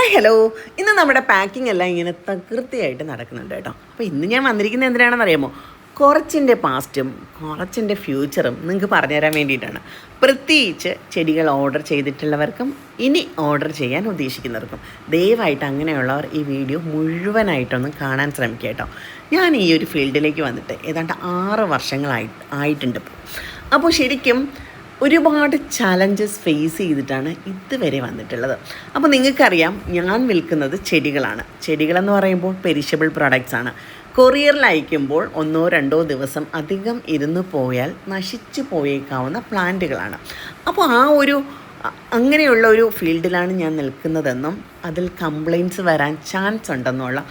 Hi hello. ഇന്ന് നമ്മുടെ packing എല്ലാം ഇങ്ങനെ തകൃതിയായിട്ട് നടക്കുന്നുണ്ട് കേട്ടോ. അപ്പോൾ ഇന്ന് ഞാൻ വന്നിരിക്കുന്നത് എന്തിനാണെന്ന് അറിയാമോ? കുറച്ചിൻ്റെ പാസ്റ്റും കുറച്ചിൻ്റെ ഫ്യൂച്ചറും നിങ്ങൾക്ക് പറഞ്ഞുതരാൻ വേണ്ടിയിട്ടാണ്. പ്രത്യേകിച്ച് ചെടികൾ ഓർഡർ ചെയ്തിട്ടുള്ളവർക്കും ഇനി ഓർഡർ ചെയ്യാൻ ഉദ്ദേശിക്കുന്നവർക്കും ദയവായിട്ട് അങ്ങനെയുള്ളവർ ഈ വീഡിയോ മുഴുവനായിട്ടൊന്ന് കാണാൻ ശ്രമിക്കുക കേട്ടോ. ഞാൻ ഈ ഒരു ഫീൽഡിലേക്ക് വന്നിട്ട് ഏതാണ്ട് 6 വർഷങ്ങളായിട്ടുണ്ട്. അപ്പോൾ ശരിക്കും ഒരുപാട് ചലഞ്ചസ് ഫേസ് ചെയ്തിട്ടാണ് ഇതുവരെ വന്നിട്ടുള്ളത്. അപ്പോൾ നിങ്ങൾക്കറിയാം, ഞാൻ വിൽക്കുന്നത് ചെടികളാണ്. ചെടികളെന്ന് പറയുമ്പോൾ പെരിഷബിൾ പ്രോഡക്റ്റ്സ് ആണ്. കൊറിയറിൽ അയക്കുമ്പോൾ 1-2 ദിവസം അധികം ഇരുന്ന് പോയാൽ നശിച്ചു പോയേക്കാവുന്ന പ്ലാന്റുകളാണ്. അപ്പോൾ അങ്ങനെയുള്ള ഒരു ഫീൽഡിലാണ് ഞാൻ നിൽക്കുന്നതെന്നും അതിൽ കംപ്ലയിൻറ്റ്സ് വരാൻ ചാൻസ് ഉണ്ടെന്നുള്ള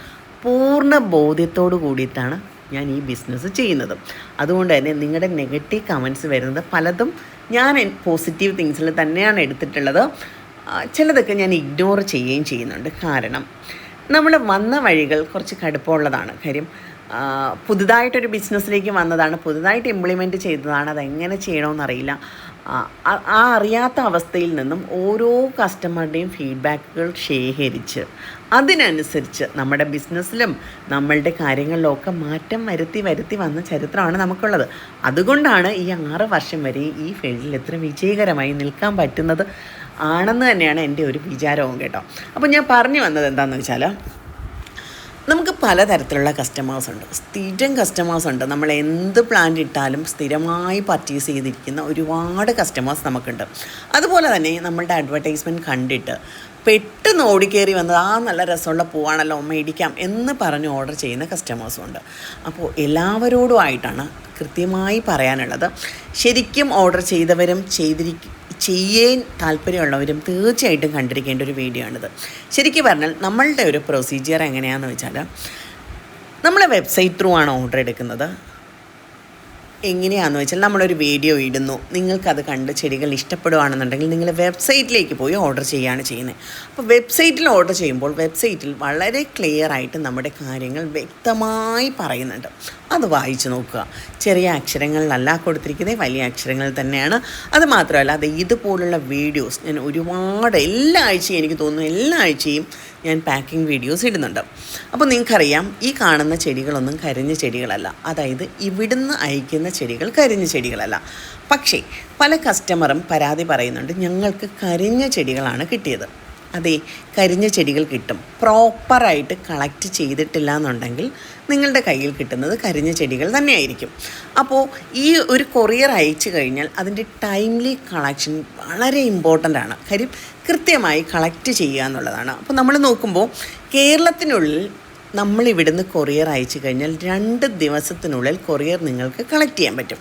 പൂർണ്ണ ബോധ്യത്തോടു കൂടിയിട്ടാണ് ഞാൻ ഈ ബിസിനസ് ചെയ്യുന്നത്. അതുകൊണ്ട് തന്നെ നിങ്ങളുടെ നെഗറ്റീവ് കമൻറ്റ്സ് വരുന്നത് പലതും ഞാൻ പോസിറ്റീവ് തിങ്സിൽ തന്നെയാണ് എടുത്തിട്ടുള്ളത്. ചിലതൊക്കെ ഞാൻ ഇഗ്നോർ ചെയ്യുകയും ചെയ്യുന്നുണ്ട്. കാരണം നമ്മൾ വന്ന വഴികൾ കുറച്ച് കടുപ്പമുള്ളതാണ്. കാര്യം പുതുതായിട്ടൊരു ബിസിനസ്സിലേക്ക് വന്നതാണ്, പുതുതായിട്ട് ഇംപ്ലിമെൻറ്റ് ചെയ്തതാണ്. അതെങ്ങനെ ചെയ്യണമെന്നറിയില്ല. അറിയാത്ത അവസ്ഥയിൽ നിന്നും ഓരോ കസ്റ്റമറുടെയും ഫീഡ്ബാക്കുകൾ ശേഖരിച്ച് അതിനനുസരിച്ച് നമ്മുടെ ബിസിനസ്സിലും നമ്മളുടെ കാര്യങ്ങളിലൊക്കെ മാറ്റം വരുത്തി വന്ന ചരിത്രമാണ് നമുക്കുള്ളത്. അതുകൊണ്ടാണ് ഈ 6 വർഷം വരെ ഈ ഫീൽഡിൽ എത്ര വിജയകരമായി നിൽക്കാൻ പറ്റുന്നത് ആണെന്ന് തന്നെയാണ് എൻ്റെ ഒരു വിചാരവും കേട്ടോ. അപ്പോൾ ഞാൻ പറഞ്ഞു വന്നത് എന്താണെന്ന് വെച്ചാൽ, നമുക്ക് പലതരത്തിലുള്ള കസ്റ്റമേഴ്സുണ്ട്. സ്ഥിരം കസ്റ്റമേഴ്സുണ്ട്. നമ്മൾ എന്ത് പ്ലാന്റ് ഇട്ടാലും സ്ഥിരമായി പർച്ചേസ് ചെയ്തിരിക്കുന്ന ഒരുപാട് കസ്റ്റമേഴ്സ് നമുക്കുണ്ട്. അതുപോലെ തന്നെ നമ്മളുടെ അഡ്വർടൈസ്മെൻറ്റ് കണ്ടിട്ട് പെട്ടെന്ന് ഓടിക്കയറി വന്നത് നല്ല രസമുള്ള പൂവാണല്ലോ മേടിക്കാം എന്ന് പറഞ്ഞ് ഓർഡർ ചെയ്യുന്ന കസ്റ്റമേഴ്സും ഉണ്ട്. അപ്പോൾ എല്ലാവരോടുമായിട്ടാണ് കൃത്യമായി പറയാനുള്ളത്. ശരിക്കും ഓർഡർ ചെയ്തവരും ചെയ്യാൻ താല്പര്യമുള്ളവരും തീർച്ചയായിട്ടും കണ്ടിരിക്കേണ്ട ഒരു വീഡിയോ ആണിത്. ശരിക്കും പറഞ്ഞാൽ നമ്മളുടെ ഒരു പ്രൊസീജിയർ എങ്ങനെയാണെന്ന് വെച്ചാൽ, നമ്മളെ വെബ്സൈറ്റ് ത്രൂ ആണ് ഓർഡർ എടുക്കുന്നത്. എങ്ങനെയാണെന്ന് വെച്ചാൽ, നമ്മളൊരു വീഡിയോ ഇടുന്നു, നിങ്ങൾക്കത് കണ്ട് ചെടികൾ ഇഷ്ടപ്പെടുകയാണെന്നുണ്ടെങ്കിൽ നിങ്ങൾ വെബ്സൈറ്റിലേക്ക് പോയി ഓർഡർ ചെയ്യുകയാണ് ചെയ്യുന്നത്. അപ്പോൾ വെബ്സൈറ്റിൽ ഓർഡർ ചെയ്യുമ്പോൾ വെബ്സൈറ്റിൽ വളരെ ക്ലിയർ ആയിട്ട് നമ്മുടെ കാര്യങ്ങൾ വ്യക്തമായി പറയുന്നുണ്ട്. അത് വായിച്ച് നോക്കുക. ചെറിയ അക്ഷരങ്ങളിലല്ല കൊടുത്തിരിക്കുന്നത്, വലിയ അക്ഷരങ്ങളിൽ തന്നെയാണ്. അത് മാത്രമല്ല, അത് ഇതുപോലുള്ള വീഡിയോസ് ഞാൻ ഒരുപാട് എല്ലാ ആഴ്ചയും, എനിക്ക് തോന്നുന്നു എല്ലാ ആഴ്ചയും ഞാൻ പാക്കിംഗ് വീഡിയോസ് ഇടുന്നുണ്ട്. അപ്പോൾ നിങ്ങൾക്കറിയാം, ഈ കാണുന്ന ചെടികളൊന്നും കരിഞ്ഞ ചെടികളല്ല. അതായത് ഇവിടുന്ന് അയക്കുന്ന ചെടികൾ കരിഞ്ഞ ചെടികളല്ല. പക്ഷേ പല കസ്റ്റമറും പരാതി പറയുന്നുണ്ട്, ഞങ്ങൾക്ക് കരിഞ്ഞ ചെടികളാണ് കിട്ടിയത്. അതെ, കരിഞ്ഞ ചെടികൾ കിട്ടും. പ്രോപ്പറായിട്ട് കളക്ട് ചെയ്തിട്ടില്ല എന്നുണ്ടെങ്കിൽ നിങ്ങളുടെ കയ്യിൽ കിട്ടുന്നത് കരിഞ്ഞ ചെടികൾ തന്നെയായിരിക്കും. അപ്പോൾ ഈ ഒരു കൊറിയർ അയച്ചു കഴിഞ്ഞാൽ അതിൻ്റെ ടൈംലി കളക്ഷൻ വളരെ ഇമ്പോർട്ടൻ്റ് ആണ്. കാര്യം കൃത്യമായി കളക്ട് ചെയ്യുക എന്നുള്ളതാണ്. അപ്പോൾ നമ്മൾ നോക്കുമ്പോൾ കേരളത്തിനുള്ളിൽ നമ്മളിവിടുന്ന് കൊറിയർ അയച്ചു കഴിഞ്ഞാൽ 2 ദിവസത്തിനുള്ളിൽ കൊറിയർ നിങ്ങൾക്ക് കളക്ട് ചെയ്യാൻ പറ്റും.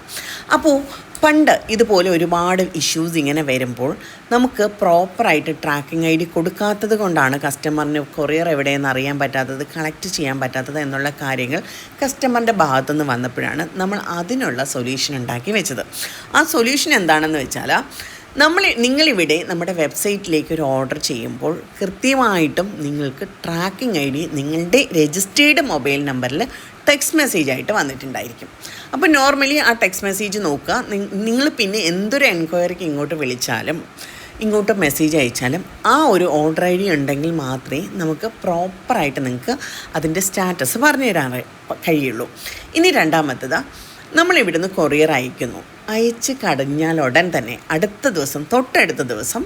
അപ്പോൾ പണ്ട് ഇതുപോലെ ഒരുപാട് ഇഷ്യൂസ് ഇങ്ങനെ വരുമ്പോൾ നമുക്ക് പ്രോപ്പറായിട്ട് ട്രാക്കിംഗ് ID കൊടുക്കാത്തത് കൊണ്ടാണ് കസ്റ്റമറിന് കൊറിയർ എവിടെയെന്ന് അറിയാൻ പറ്റാത്തത്, കളക്ട് ചെയ്യാൻ പറ്റാത്തത് എന്നുള്ള കാര്യങ്ങൾ കസ്റ്റമറിൻ്റെ ഭാഗത്തുനിന്ന് വന്നപ്പോഴാണ് നമ്മൾ അതിനുള്ള സൊല്യൂഷൻ ഉണ്ടാക്കി വെച്ചത്. ആ സൊല്യൂഷൻ എന്താണെന്ന് വെച്ചാൽ, നിങ്ങളിവിടെ നമ്മുടെ വെബ്സൈറ്റിലേക്ക് ഒരു ഓർഡർ ചെയ്യുമ്പോൾ കൃത്യമായിട്ടും നിങ്ങൾക്ക് ട്രാക്കിംഗ് ID നിങ്ങളുടെ രജിസ്റ്റേർഡ് മൊബൈൽ നമ്പറിൽ ടെക്സ്റ്റ് മെസ്സേജ് ആയിട്ട് വന്നിട്ടുണ്ടായിരിക്കും. അപ്പോൾ നോർമലി ആ ടെക്സ്റ്റ് മെസ്സേജ് നോക്കുക. നിങ്ങൾ പിന്നെ എന്തൊരു എൻക്വയറിക്ക് ഇങ്ങോട്ട് വിളിച്ചാലും ഇങ്ങോട്ട് മെസ്സേജ് അയച്ചാലും ആ ഒരു ഓർഡർ ID ഉണ്ടെങ്കിൽ മാത്രമേ നമുക്ക് പ്രോപ്പറായിട്ട് നിങ്ങൾക്ക് അതിൻ്റെ സ്റ്റാറ്റസ് പറഞ്ഞു തരാൻ കഴിയുള്ളൂ. ഇനി രണ്ടാമത്തത്, നമ്മളിവിടുന്ന് കൊറിയർ അയച്ച് കഴിഞ്ഞാൽ ഉടൻ തന്നെ തൊട്ടടുത്ത ദിവസം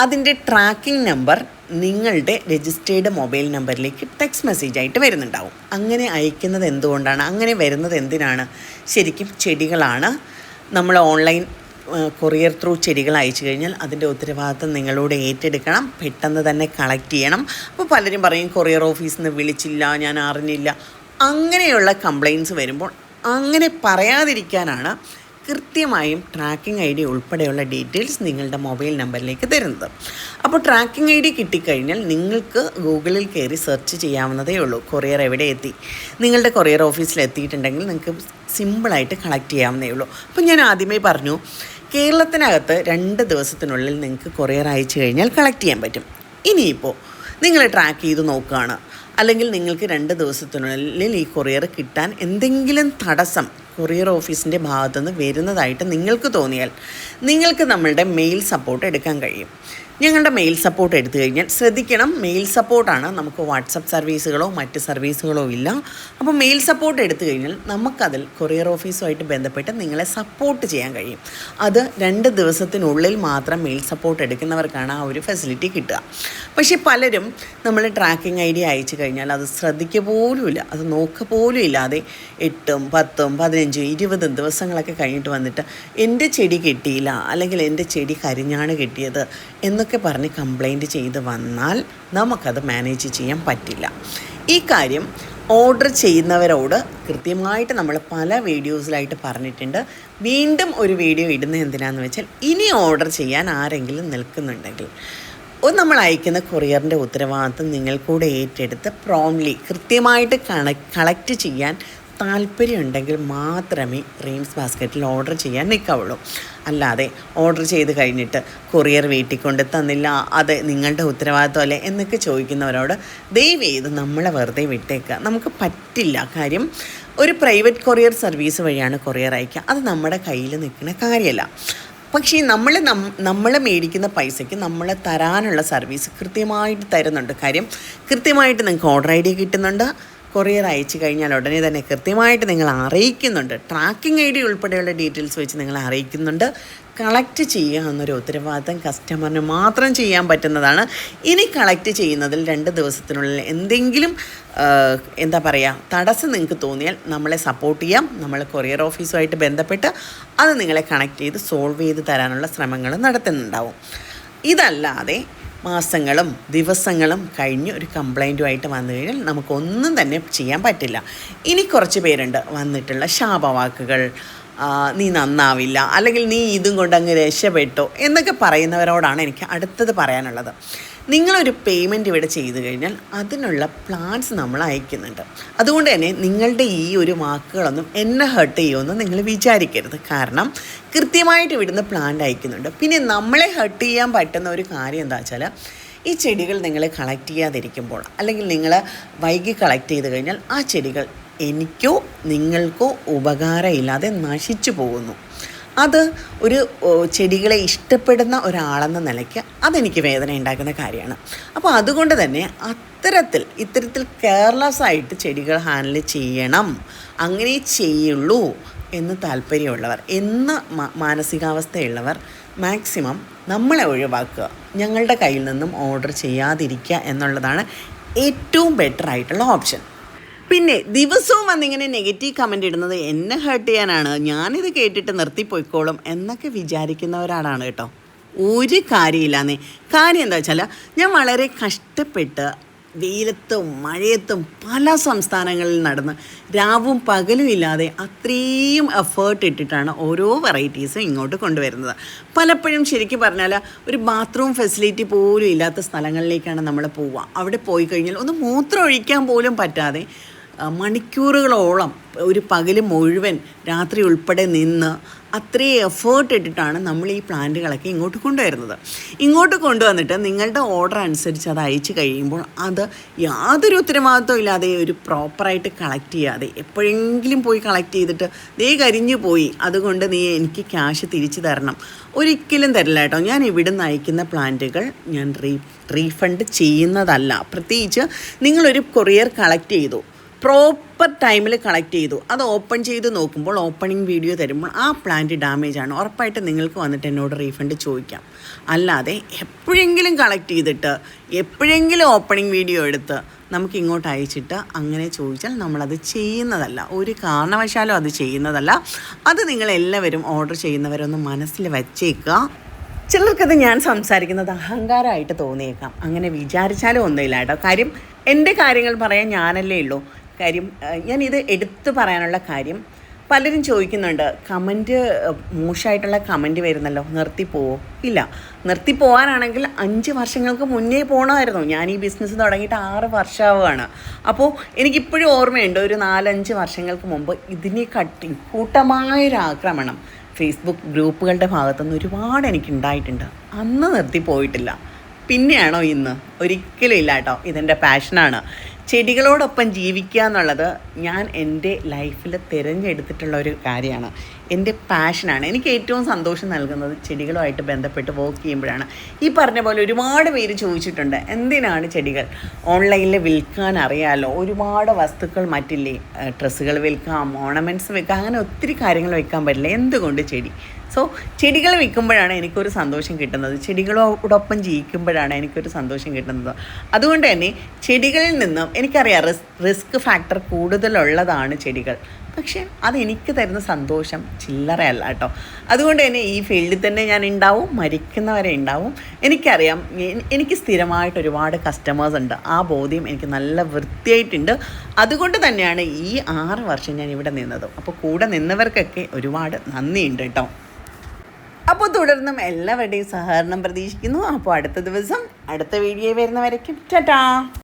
അതിൻ്റെ ട്രാക്കിംഗ് നമ്പർ നിങ്ങളുടെ രജിസ്റ്റേർഡ് മൊബൈൽ നമ്പറിലേക്ക് ടെക്സ്റ്റ് മെസ്സേജ് ആയിട്ട് വരുന്നുണ്ടാവും. അങ്ങനെ അയക്കുന്നത് എന്തുകൊണ്ടാണ്, അങ്ങനെ വരുന്നത് എന്തിനാണ്? ശരിക്കും ചെടികളാണ്. നമ്മൾ ഓൺലൈൻ കൊറിയർ ത്രൂ ചെടികൾ അയച്ചു കഴിഞ്ഞാൽ അതിൻ്റെ ഉത്തരവാദിത്വം നിങ്ങളോട് ഏറ്റെടുക്കണം. പെട്ടെന്ന് തന്നെ കളക്ട് ചെയ്യണം. അപ്പോൾ പലരും പറയും, കൊറിയർ ഓഫീസിൽ നിന്ന് വിളിച്ചില്ല, ഞാൻ അറിഞ്ഞില്ല. അങ്ങനെയുള്ള കംപ്ലയിൻറ്റ്സ് വരുമ്പോൾ അങ്ങനെ പറയാതിരിക്കാനാണ് കൃത്യമായും ട്രാക്കിംഗ് ID ഉൾപ്പെടെയുള്ള ഡീറ്റെയിൽസ് നിങ്ങളുടെ മൊബൈൽ നമ്പറിലേക്ക് തരുന്നത്. അപ്പോൾ ട്രാക്കിംഗ് ID കിട്ടിക്കഴിഞ്ഞാൽ നിങ്ങൾക്ക് ഗൂഗിളിൽ കയറി സെർച്ച് ചെയ്യാവുന്നതേ ഉള്ളൂ, കൊറിയർ എവിടെ എത്തി. നിങ്ങളുടെ കൊറിയർ ഓഫീസിൽ എത്തിയിട്ടുണ്ടെങ്കിൽ നിങ്ങൾക്ക് സിമ്പിളായിട്ട് കളക്ട് ചെയ്യാവുന്നതേ ഉള്ളൂ. അപ്പോൾ ഞാൻ ആദ്യമേ പറഞ്ഞു, കേരളത്തിനകത്ത് 2 ദിവസത്തിനുള്ളിൽ നിങ്ങൾക്ക് കൊറിയർ അയച്ചു കഴിഞ്ഞാൽ കളക്ട് ചെയ്യാൻ പറ്റും. ഇനിയിപ്പോൾ നിങ്ങൾ ട്രാക്ക് ചെയ്ത് നോക്കുകയാണ്, അല്ലെങ്കിൽ നിങ്ങൾക്ക് 2 ദിവസത്തിനുള്ളിൽ ഈ കൊറിയർ കിട്ടാൻ എന്തെങ്കിലും തടസ്സം കൊറിയർ ഓഫീസിൻ്റെ ഭാഗത്തുനിന്ന് വരുന്നതായിട്ട് നിങ്ങൾക്ക് തോന്നിയാൽ നിങ്ങൾക്ക് നമ്മളുടെ മെയിൽ സപ്പോർട്ട് എടുക്കാൻ കഴിയും. ഞങ്ങളുടെ മെയിൽ സപ്പോർട്ട് എടുത്തു കഴിഞ്ഞാൽ ശ്രദ്ധിക്കണം, മെയിൽ സപ്പോർട്ടാണ്, നമുക്ക് വാട്സപ്പ് സർവീസുകളോ മറ്റ് സർവീസുകളോ ഇല്ല. അപ്പോൾ മെയിൽ സപ്പോർട്ട് എടുത്തു കഴിഞ്ഞാൽ നമുക്കതിൽ കൊറിയർ ഓഫീസുമായിട്ട് ബന്ധപ്പെട്ട് നിങ്ങളെ സപ്പോർട്ട് ചെയ്യാൻ കഴിയും. അത് 2 ദിവസത്തിനുള്ളിൽ മാത്രം മെയിൽ സപ്പോർട്ട് എടുക്കുന്നവർക്കാണ് ആ ഒരു ഫെസിലിറ്റി കിട്ടുക. പക്ഷേ പലരും നമ്മൾ ട്രാക്കിംഗ് ഐ ഡി അയച്ചു കഴിഞ്ഞാൽ അത് ശ്രദ്ധിക്കുക പോലുമില്ല, അത് നോക്കുക പോലും ഇല്ലാതെ 8, 10, 15, 20 ദിവസങ്ങളൊക്കെ കഴിഞ്ഞിട്ട് വന്നിട്ട് എൻ്റെ ചെടി കിട്ടിയില്ല, അല്ലെങ്കിൽ എൻ്റെ ചെടി കരിഞ്ഞാണ് കിട്ടിയത് എന്നൊക്കെ പറഞ്ഞ് കംപ്ലൈൻറ്റ് ചെയ്ത് വന്നാൽ നമുക്കത് മാനേജ് ചെയ്യാൻ പറ്റില്ല. ഈ കാര്യം ഓർഡർ ചെയ്യുന്നവരോട് കൃത്യമായിട്ട് നമ്മൾ പല വീഡിയോസിലായിട്ട് പറഞ്ഞിട്ടുണ്ട്. വീണ്ടും ഒരു വീഡിയോ ഇടുന്നത് എന്തിനാണെന്ന് വെച്ചാൽ, ഇനി ഓർഡർ ചെയ്യാൻ ആരെങ്കിലും നിൽക്കുന്നുണ്ടെങ്കിൽ നമ്മൾ അയക്കുന്ന കൊറിയറിൻ്റെ ഉത്തരവാദിത്വം നിങ്ങൾ കൂടെ ഏറ്റെടുത്ത് പ്രോംപ്റ്റ്ലി കൃത്യമായിട്ട് കളക്ട് ചെയ്യാൻ താല്പര്യമുണ്ടെങ്കിൽ മാത്രമേ റീംസ് ബാസ്ക്കറ്റിൽ ഓർഡർ ചെയ്യാൻ നിൽക്കാവുള്ളൂ. അല്ലാതെ ഓർഡർ ചെയ്ത് കഴിഞ്ഞിട്ട് കൊറിയർ വീട്ടിൽ കൊണ്ട് തന്നില്ല, അത് നിങ്ങളുടെ ഉത്തരവാദിത്വമല്ലേ എന്നൊക്കെ ചോദിക്കുന്നവരോട് ദയവ് ചെയ്ത് നമ്മളെ വെറുതെ വിട്ടേക്കുക. നമുക്ക് പറ്റില്ല. കാര്യം ഒരു പ്രൈവറ്റ് സർവീസ് വഴിയാണ് കൊറിയർ അയക്കുക. അത് നമ്മുടെ കയ്യിൽ നിൽക്കുന്ന കാര്യമല്ല. പക്ഷേ നമ്മൾ മേടിക്കുന്ന പൈസയ്ക്ക് നമ്മൾ തരാനുള്ള സർവീസ് കൃത്യമായിട്ട് തരുന്നുണ്ട്. കാര്യം കൃത്യമായിട്ട് നിങ്ങൾക്ക് ഓർഡർ ഐ ഡി കിട്ടുന്നുണ്ട്, കൊറിയർ അയച്ചു കഴിഞ്ഞാൽ ഉടനെ തന്നെ കൃത്യമായിട്ട് നിങ്ങൾ അറിയിക്കുന്നുണ്ട്, ട്രാക്കിംഗ് ഐ ഡി ഉൾപ്പെടെയുള്ള ഡീറ്റെയിൽസ് വെച്ച് നിങ്ങൾ അറിയിക്കുന്നുണ്ട്. കളക്ട് ചെയ്യുക എന്നൊരു ഉത്തരവാദിത്തം കസ്റ്റമറിന് മാത്രം ചെയ്യാൻ പറ്റുന്നതാണ്. ഇനി കളക്ട് ചെയ്യുന്നതിൽ 2 ദിവസത്തിനുള്ളിൽ എന്തെങ്കിലും തടസ്സം നിങ്ങൾക്ക് തോന്നിയാൽ നമ്മളെ സപ്പോർട്ട് ചെയ്യാം. നമ്മൾ കൊറിയർ ഓഫീസുമായിട്ട് ബന്ധപ്പെട്ട് അത് നിങ്ങളെ കണക്ട് ചെയ്ത് സോൾവ് ചെയ്ത് തരാനുള്ള ശ്രമങ്ങൾ നടത്തുന്നുണ്ടാവും. ഇതല്ലാതെ മാസങ്ങളും ദിവസങ്ങളും കഴിഞ്ഞ് ഒരു കംപ്ലൈൻറ്റുമായിട്ട് വന്നു കഴിഞ്ഞാൽ നമുക്കൊന്നും തന്നെ ചെയ്യാൻ പറ്റില്ല. ഇനി കുറച്ച് പേരുണ്ട് വന്നിട്ടുള്ള ശാപവാക്കുകൾ, നീ നന്നാവില്ല, അല്ലെങ്കിൽ നീ ഇതും കൊണ്ട് അങ്ങ് രക്ഷപ്പെട്ടോ എന്നൊക്കെ പറയുന്നവരോടാണ് എനിക്ക് അടുത്തത് പറയാനുള്ളത്. നിങ്ങളൊരു പേയ്മെൻറ്റ് ഇവിടെ ചെയ്തു കഴിഞ്ഞാൽ അതിനുള്ള പ്ലാൻസ് നമ്മൾ അയക്കുന്നുണ്ട്. അതുകൊണ്ട് തന്നെ നിങ്ങളുടെ ഈ ഒരു വാക്കുകളൊന്നും എന്നെ ഹേർട്ട് ചെയ്യുമെന്ന് നിങ്ങൾ വിചാരിക്കരുത്. കാരണം കൃത്യമായിട്ട് ഇവിടുന്ന് പ്ലാൻ അയക്കുന്നുണ്ട്. പിന്നെ നമ്മളെ ഹേർട്ട് ചെയ്യാൻ പറ്റുന്ന ഒരു കാര്യം എന്താ വെച്ചാൽ, ഈ ചെടികൾ നിങ്ങൾ കളക്ട് ചെയ്യാതിരിക്കുമ്പോൾ, അല്ലെങ്കിൽ നിങ്ങൾ വൈകി കളക്ട് ചെയ്ത് കഴിഞ്ഞാൽ ആ ചെടികൾ എനിക്കോ നിങ്ങൾക്കോ ഉപകാരമില്ലാതെ നശിച്ചു പോകുന്നു. അത് ഒരു ചെടികളെ ഇഷ്ടപ്പെടുന്ന ഒരാളെന്ന നിലയ്ക്ക് അതെനിക്ക് വേദന ഉണ്ടാക്കുന്ന കാര്യമാണ്. അപ്പോൾ അതുകൊണ്ട് തന്നെ ഇത്തരത്തിൽ കെയർലെസ് ആയിട്ട് ചെടികൾ ഹാൻഡിൽ ചെയ്യണം, അങ്ങനെ ചെയ്യുള്ളൂ എന്ന് താല്പര്യമുള്ളവർ, എന്ന് മാനസികാവസ്ഥയുള്ളവർ മാക്സിമം നമ്മളെ ഒഴിവാക്കുക, ഞങ്ങളുടെ കയ്യിൽ നിന്നും ഓർഡർ ചെയ്യാതിരിക്കുക എന്നുള്ളതാണ് ഏറ്റവും ബെറ്റർ ആയിട്ടുള്ള ഓപ്ഷൻ. പിന്നെ ദിവസവും വന്നിങ്ങനെ നെഗറ്റീവ് കമൻ്റ് ഇടുന്നത് എന്നെ ഹേർട്ട് ചെയ്യാനാണ്, ഞാനിത് കേട്ടിട്ട് നിർത്തിപ്പോയിക്കോളും എന്നൊക്കെ വിചാരിക്കുന്നവരാണ് കേട്ടോ. ഒരു കാര്യമില്ലാന്നേ. കാര്യം എന്താ വെച്ചാൽ, ഞാൻ വളരെ കഷ്ടപ്പെട്ട് വെയിലത്തും മഴയത്തും പല സംസ്ഥാനങ്ങളിൽ നടന്ന് രാവും പകലും ഇല്ലാതെ അത്രയും എഫേർട്ട് ഇട്ടിട്ടാണ് ഓരോ വെറൈറ്റീസും ഇങ്ങോട്ട് കൊണ്ടുവരുന്നത്. പലപ്പോഴും ശരിക്കും പറഞ്ഞാൽ ഒരു ബാത്റൂം ഫെസിലിറ്റി പോലും ഇല്ലാത്ത സ്ഥലങ്ങളിലേക്കാണ് നമ്മൾ പോവുക. അവിടെ പോയി കഴിഞ്ഞാൽ ഒന്ന് മൂത്രം ഒഴിക്കാൻ പോലും പറ്റാതെ മണിക്കൂറുകളോളം ഒരു പകൽ മുഴുവൻ രാത്രി ഉൾപ്പെടെ നിന്ന് അത്രയും എഫേർട്ട് ഇട്ടിട്ടാണ് നമ്മൾ ഈ പ്ലാന്റുകളൊക്കെ ഇങ്ങോട്ട് കൊണ്ടുവരുന്നത്. ഇങ്ങോട്ട് കൊണ്ടുവന്നിട്ട് നിങ്ങളുടെ ഓർഡർ അനുസരിച്ച് അത് അയച്ചു കഴിയുമ്പോൾ അത് യാതൊരു ഉത്തരവാദിത്വം ഇല്ലാതെ ഒരു പ്രോപ്പറായിട്ട് കളക്ട് ചെയ്യാതെ എപ്പോഴെങ്കിലും പോയി കളക്ട് ചെയ്തിട്ട് ദേ കരിഞ്ഞു പോയി, അതുകൊണ്ട് നീ എനിക്ക് ക്യാഷ് തിരിച്ചു തരണം, ഒരിക്കലും തരില്ല കേട്ടോ. ഞാൻ ഇവിടുന്ന് അയക്കുന്ന പ്ലാന്റുകൾ ഞാൻ റീഫണ്ട് ചെയ്യുന്നതല്ല. പ്രത്യേകിച്ച് നിങ്ങളൊരു കൊറിയർ കളക്ട് ചെയ്തു, പ്രോപ്പർ ടൈമിൽ കളക്ട് ചെയ്തു, അത് ഓപ്പൺ ചെയ്ത് നോക്കുമ്പോൾ ഓപ്പണിംഗ് വീഡിയോ തരുമ്പോൾ ആ പ്ലാന്റ് ഡാമേജ് ആണ്, ഉറപ്പായിട്ട് നിങ്ങൾക്ക് വന്നിട്ട് എന്നോട് റീഫണ്ട് ചോദിക്കാം. അല്ലാതെ എപ്പോഴെങ്കിലും കളക്ട് ചെയ്തിട്ട് എപ്പോഴെങ്കിലും ഓപ്പണിംഗ് വീഡിയോ എടുത്ത് നമുക്ക് ഇങ്ങോട്ട് അയച്ചിട്ട് അങ്ങനെ ചോദിച്ചാൽ നമ്മളത് ചെയ്യുന്നതല്ല, ഒരു കാരണവശാലും അത് ചെയ്യുന്നതല്ല. അത് നിങ്ങളെല്ലാവരും ഓർഡർ ചെയ്യുന്നവരൊന്ന് മനസ്സിൽ വച്ചേക്കുക. ചിലർക്കത് ഞാൻ സംസാരിക്കുന്നത് അഹങ്കാരമായിട്ട് തോന്നിയേക്കാം, അങ്ങനെ വിചാരിച്ചാലും ഒന്നുമില്ല കേട്ടോ. കാര്യം എൻ്റെ കാര്യങ്ങൾ പറയാൻ ഞാനല്ലേ ഉള്ളൂ. കാര്യം ഞാനിത് എടുത്തു പറയാനുള്ള കാര്യം, പലരും ചോദിക്കുന്നുണ്ട്, കമൻറ്റ് മോശമായിട്ടുള്ള കമൻറ്റ് വരുന്നല്ലോ, നിർത്തിപ്പോവോ? ഇല്ല, നിർത്തിപ്പോവാനാണെങ്കിൽ 5 വർഷങ്ങൾക്ക് മുന്നേ പോകണമായിരുന്നു. ഞാൻ ഈ ബിസിനസ് തുടങ്ങിയിട്ട് 6 വർഷമാവുകയാണ്. അപ്പോൾ എനിക്കിപ്പോഴും ഓർമ്മയുണ്ട്, ഒരു 4-5 വർഷങ്ങൾക്ക് മുമ്പ് ഇതിനെ കൂട്ടമായൊരാക്രമണം ഫേസ്ബുക്ക് ഗ്രൂപ്പുകളുടെ ഭാഗത്തുനിന്ന് ഒരുപാട് എനിക്കുണ്ടായിട്ടുണ്ട്. അന്ന് നിർത്തിപ്പോയിട്ടില്ല. പിന്നെയാണോ ഇന്ന്? ഒരിക്കലും ഇല്ല കേട്ടോ. ഇതെൻ്റെ പാഷനാണ്. ചെടികളോടൊപ്പം ജീവിക്കുക എന്നുള്ളത് ഞാൻ എൻ്റെ ലൈഫിൽ തിരഞ്ഞെടുത്തിട്ടുള്ള ഒരു കാര്യമാണ്. എൻ്റെ പാഷനാണ്. എനിക്ക് ഏറ്റവും സന്തോഷം നൽകുന്നത് ചെടികളുമായിട്ട് ബന്ധപ്പെട്ട് വർക്ക് ചെയ്യുമ്പോഴാണ്. ഈ പറഞ്ഞ പോലെ ഒരുപാട് പേര് ചോദിച്ചിട്ടുണ്ട്, എന്തിനാണ് ചെടികൾ ഓൺലൈനിൽ വിൽക്കാൻ? അറിയാമല്ലോ, ഒരുപാട് വസ്തുക്കൾ മറ്റില്ലേ, ഡ്രസ്സുകൾ വിൽക്കാം, ഓർണമെൻറ്റ്സ് വിൽക്കാം, അങ്ങനെ ഒത്തിരി കാര്യങ്ങൾ വിൽക്കാൻ പറ്റില്ല, എന്തുകൊണ്ട് ചെടി? സോ ചെടികൾ വിൽക്കുമ്പോഴാണ് എനിക്കൊരു സന്തോഷം കിട്ടുന്നത്, ചെടികളോടൊപ്പം ജീവിക്കുമ്പോഴാണ് എനിക്കൊരു സന്തോഷം കിട്ടുന്നത്. അതുകൊണ്ട് തന്നെ ചെടികളിൽ നിന്നും എനിക്കറിയാം റിസ്ക് ഫാക്ടർ കൂടുതലുള്ളതാണ് ചെടികൾ, പക്ഷേ അതെനിക്ക് തരുന്ന സന്തോഷം ചില്ലറയല്ല കേട്ടോ. അതുകൊണ്ട് തന്നെ ഈ ഫീൽഡിൽ തന്നെ ഞാൻ ഉണ്ടാവും, മരിക്കുന്നവരെ ഉണ്ടാവും. എനിക്കറിയാം, എനിക്ക് സ്ഥിരമായിട്ട് ഒരുപാട് കസ്റ്റമേഴ്സ് ഉണ്ട്, ആ ബോധ്യം എനിക്ക് നല്ല വൃത്തിയായിട്ടുണ്ട്. അതുകൊണ്ട് തന്നെയാണ് ഈ 6 വർഷം ഞാൻ ഇവിടെ നിന്നത്. അപ്പോൾ കൂടെ നിന്നവർക്കൊക്കെ ഒരുപാട് നന്ദിയുണ്ട് കേട്ടോ. അപ്പോൾ തുടർന്നും എല്ലാവരുടെയും സഹകരണം പ്രതീക്ഷിക്കുന്നു. അപ്പോൾ അടുത്ത ദിവസം അടുത്ത വീഡിയോ വരുന്നവരേക്കും ടാറ്റാ.